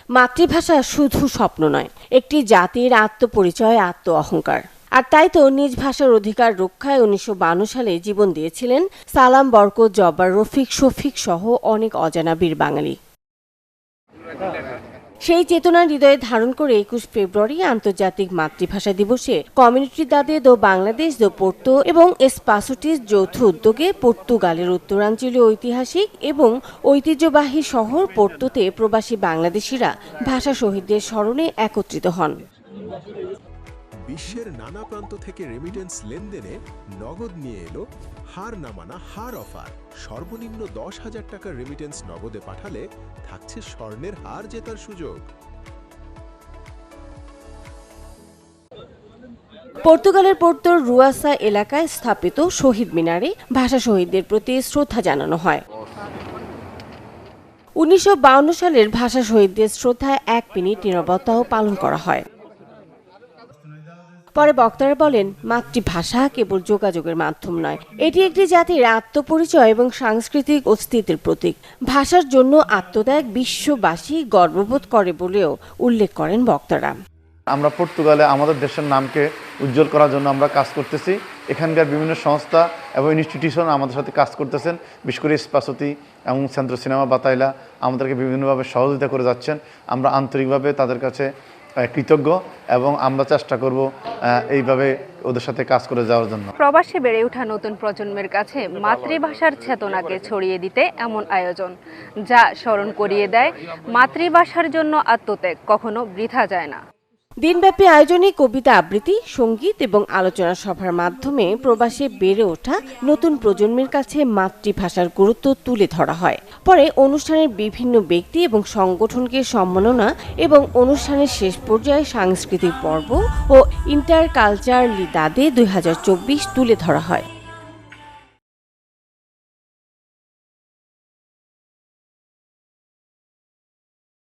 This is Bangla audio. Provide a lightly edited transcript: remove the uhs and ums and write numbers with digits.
মাতৃভাষা শুধু স্বপ্ন নয়, একটি জাতির আত্মপরিচয়, আত্ম অহংকার। আর তাই তো নিজ ভাষার অধিকার রক্ষায় ১৯৫২ সালে জীবন দিয়েছিলেন সালাম, বরকত, জব্বার, রফিক, শফিক সহ অনেক অজানা বীর বাঙালি। সেই চেতনা হৃদয়ে ধারণ করে ২১ ফেব্রুয়ারি আন্তর্জাতিক মাতৃভাষা দিবসে কমিউনিটি দাদে দো বাংলাদেশ দো পোর্তো এবং এসপাসোটিস যৌথ উদ্যোগে পর্তুগালের উত্তরাঞ্চলীয় ঐতিহাসিক এবং ঐতিহ্যবাহী শহর পোর্তোতে প্রবাসী বাংলাদেশিরা ভাষা শহীদদের স্মরণে একত্রিত হন। বিশ্বের নানা প্রান্ত থেকে রেমিটেন্স লেনদেনে নগদ নিয়ে এলো হার না মানা হার অফার। সর্বনিম্ন ১০,০০০ টাকার রেমিটেন্স নগদে পাঠালে থাকছে স্বর্ণের হার জেতার সুযোগ। পর্তুগালের পোর্তোর রুয়াসা এলাকায় স্থাপিত শহীদ মিনারে ভাষা শহীদদের প্রতি শ্রদ্ধা জানানো হয়। ১৯৫২ সালের ভাষা শহীদদের শ্রদ্ধায় ১ মিনিট নীরবতাও পালন করা হয়। পরে বক্তারা বলেন, মাতৃভাষা কেবল যোগাযোগের মাধ্যম নয়, এটি একটি জাতির আত্মপরিচয় এবং সাংস্কৃতিক অস্তিত্বের প্রতীক। ভাষার জন্য আত্মত্যাগ বিশ্ববাসী গর্ববোধ করে বলেও উল্লেখ করেন বক্তারা। আমরা পর্তুগালে আমাদের দেশের নামকে উজ্জ্বল করার জন্য আমরা কাজ করতেছি। এখানকার বিভিন্ন সংস্থা এবং ইনস্টিটিউশন আমাদের সাথে কাজ করতেছেন। বিশেষ করে স্পাসতি এবং সেন্ট্রো সিনেমা বাতাইলা আমাদেরকে বিভিন্নভাবে সহযোগিতা করে যাচ্ছেন। আমরা আন্তরিকভাবে তাদের কাছে কৃতজ্ঞ এবং আমরা চেষ্টা করব এইভাবে ওদের সাথে কাজ করে যাওয়ার জন্য। প্রবাসে বেড়ে ওঠা নতুন প্রজন্মের কাছে মাতৃভাষার চেতনাকে ছড়িয়ে দিতে এমন আয়োজন, যা স্মরণ করিয়ে দেয় মাতৃভাষার জন্য আত্মত্যাগ কখনো বৃথা যায় না। দিনব্যাপী আয়োজনে কবিতা আবৃত্তি, সঙ্গীত এবং আলোচনা সভার মাধ্যমে প্রবাসে বেড়ে ওঠা নতুন প্রজন্মের কাছে মাতৃভাষার গুরুত্ব তুলে ধরা হয়। পরে অনুষ্ঠানের বিভিন্ন ব্যক্তি এবং সংগঠনকে সম্মাননা এবং অনুষ্ঠানের শেষ পর্যায়ে সাংস্কৃতিক পর্ব ও ইন্টারকালচারালিদাদে ২০২৪ তুলে ধরা হয়।